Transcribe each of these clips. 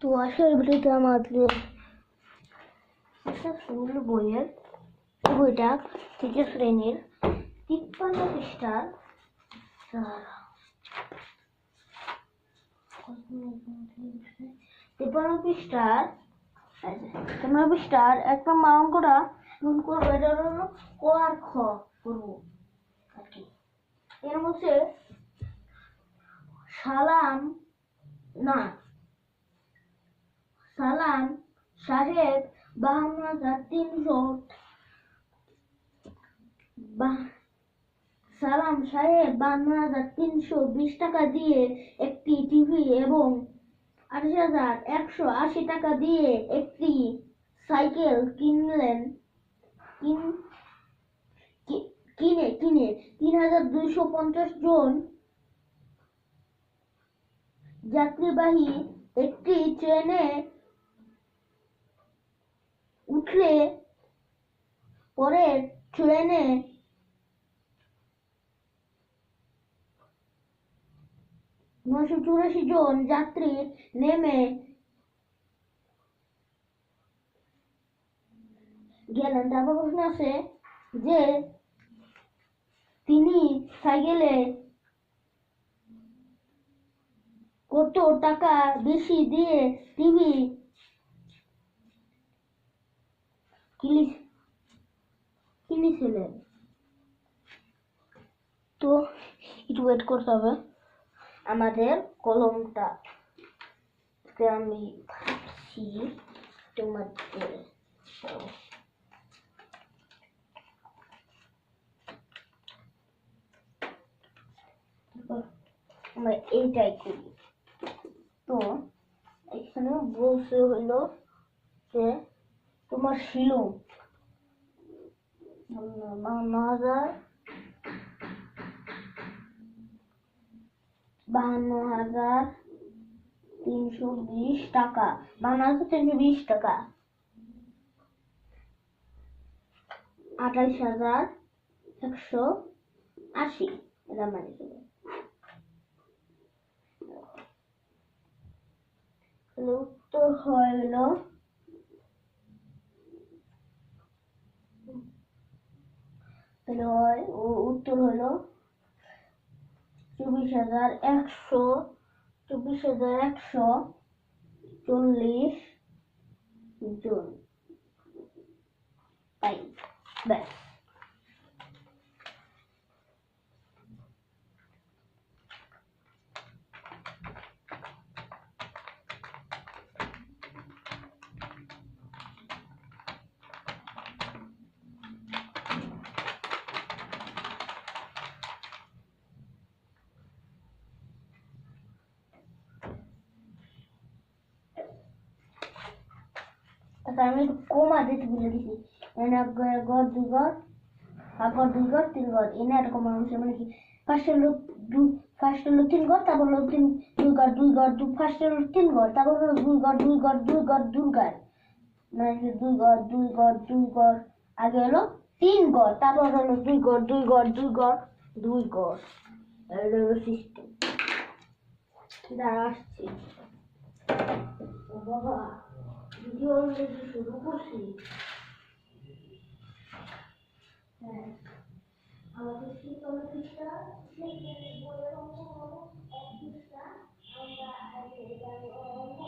তো আসার ভিডিওতে আমাদের একটা ফুল বইয়ের বইটা তৃতীয় শ্রেণীর 53 পৃষ্ঠার 1 নম্বর অঙ্কটা গুণ করবো। এটা হলো ক আর খ করবো আর কি। এর মধ্যে সালাম সাহেব 52,320 টাকা দিয়ে একটি টিভি এবং 28,180 টাকা দিয়ে একটি সাইকেল কিনে 3,250 জন যাত্রীবাহী একটি ট্রেনে উঠলে পরের ট্রেনে 984 জন যাত্রী নেমে গেলেন। তারপর প্রশ্ন আছে যে তিনি সাইকেলে কত টাকা বেশি দিয়ে টিভি কিনেছিলেন। তো একটু ওয়েট করতে হবে। আমাদের কলমটা আমি ভাবছি তোমাদের আমরা এইটাই করি। তো এখানে বলছে হইলো যে তোমার শিলং 52,320 টাকা 28,180 এটা মানে উত্তর হইল উত্তর হইল 24,140 জন। তাই ব্যাস। আমি কমা দিতে ভুলে গেছি। গড় 2 গড় আগর 2 গড় 3 গড় এনে একটা কমা হচ্ছে মানে কি ফার্স্ট হলো 3 গড় তারপর হলো 2 গড় 2 গড় ফার্স্ট হলো 3 গড় তারপর হলো 2 গড় 2 গড় 2 গড় 2 গড় মানে 2 গড় 2 গড় 2 গড় আগে হলো 3 গড় তারপর হলো 2 গড় 2 গড় 2 গড় 2 গড়। এটা হলো সিস্টেম। দাঁড়া আসছি। ও বাবা ভিডিও অলরেডি শুরু করছি। হ্যাঁ আমাদের শীতল পৃষ্ঠা বইয়ের অঙ্ক হলো 1 পৃষ্ঠা আমরা অঙ্ক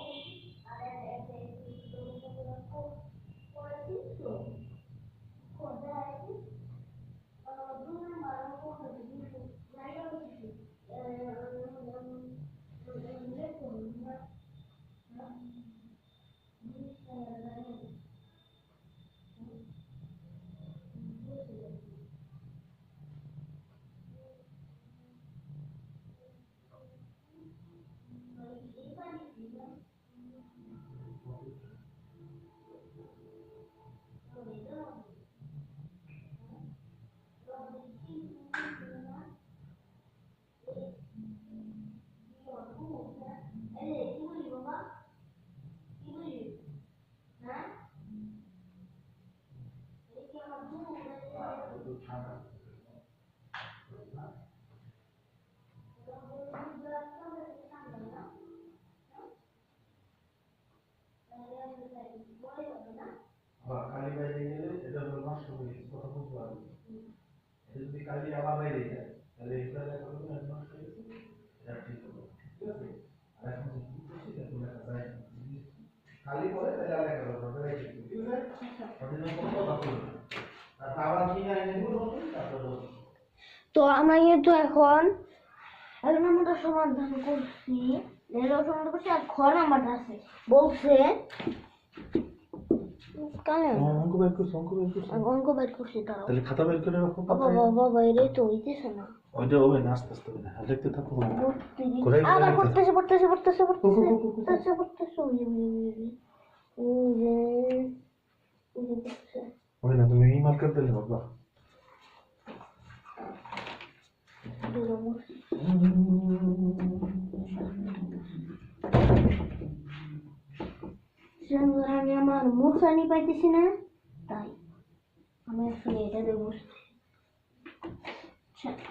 আর করেছি তো কোথায় 2 নম্বর অঙ্ক হলো জায়গা হচ্ছে কালি বাইরে গেলে এটা হলো নষ্ট হয়ে গেছে, কথা বুঝতে পারবে। এটা যদি কালি আবার বাইরে যায় তাহলে এটা লেখা হবে নষ্ট হয়ে গেছে, এটা ঠিক হবে, ঠিক আছে। আর এখন যে কি করছি এটা তো লেখা যায় না, খালি পরে এটা লেখা হবে রাইট, ঠিক আছে। ওদের জন্য কোনো কথা বলবে না, তারপর আবার কি না এনে দিব নতুন, তারপর তো আমরা কিন্তু এখন আমরা সমাধান করছি, সমাধান করছি। আর ঘর নাম্বারটা আছে বলছে কালে অঙ্ক বের করছি, অঙ্ক বের করছি। তারা তাহলে খাতা বের করে রাখো। বাবা বাবা এটাই তো হইতেছে না। ওইটা হবে না, আস্তে আস্তে হবে না, লিখতে থাকো। আবার পড়তেছে পড়তেছে পড়তেছে পড়তেছে পড়তেছে পড়তেছে হবে না, তুমি এই মার্কার দিলে বাবা। আমি আমার মুখানি পাইতেছি না, তাই আমি আসলে এটা দিয়ে বসছি।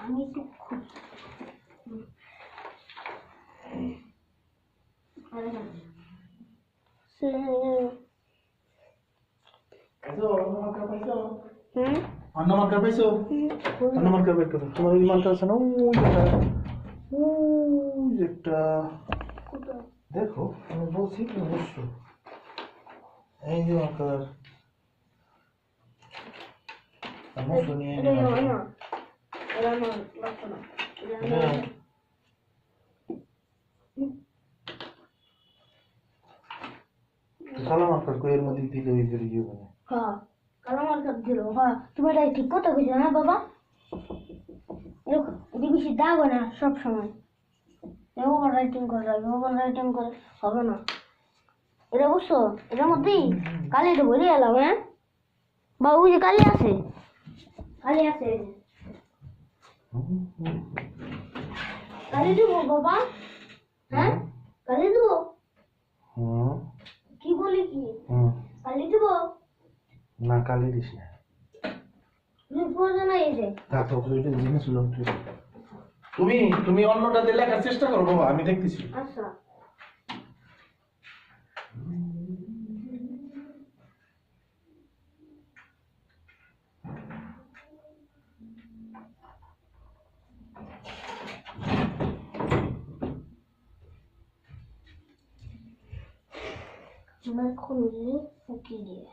আমি একটু অন্য মার্কার পাইছো? অন্য মার্কার বের করো। তোমার ওই মার্কার আছে না, ওই একটা দেখো, আমি বলছি তুমি বসছো। এই যে মার্কার কালো মার্কার এর মধ্যে দিলে ওই বেরিয়ে যাবে না। হ্যাঁ কালো মার্কার দিল। হ্যাঁ তুমি এটা ঠিক কথা কইছো না বাবা, এরকম এটা বেশি দাগ না সব সময়। ওভার রাইটিং করে রাখবে, ওভার রাইটিং করে হবে না। এটা বুঝছো, এটার মধ্যেই কালিটা ভরে এলাম। হ্যাঁ বা ওই যে কালি আছে, কালি আছে, কালি দেবো বাবা। হ্যাঁ কালি দেবো, কি বলি কি কালি দেবো না, কালি দিস না, প্রয়োজন এই যে জিনিস তুমি অন্যটাতে লেখার চেষ্টা করো বাবা, আমি দেখতেছি। আচ্ছা मैं खुली फूकी लिए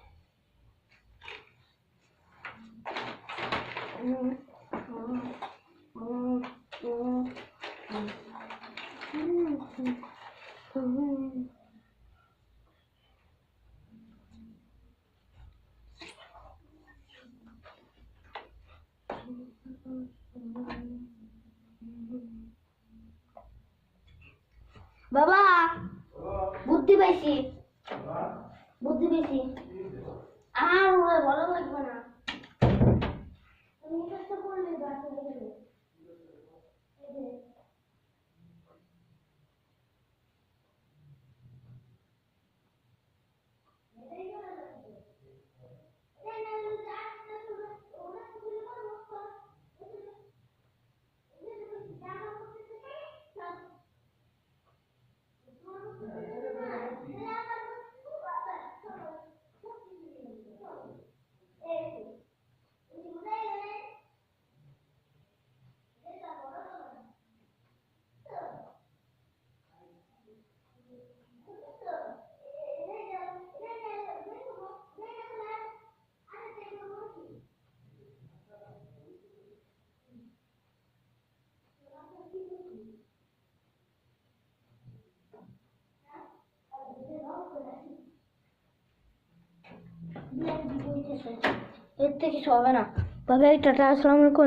बाबा बुद्धि पाইছি বুদ্ধি পেয়েছি। আর ভালো লাগবে না, তুমি চেষ্টা করলে গাছে গেলে এর থেকে কিছু হবে না। বাবা টাটা, আসসালামু আলাইকুম।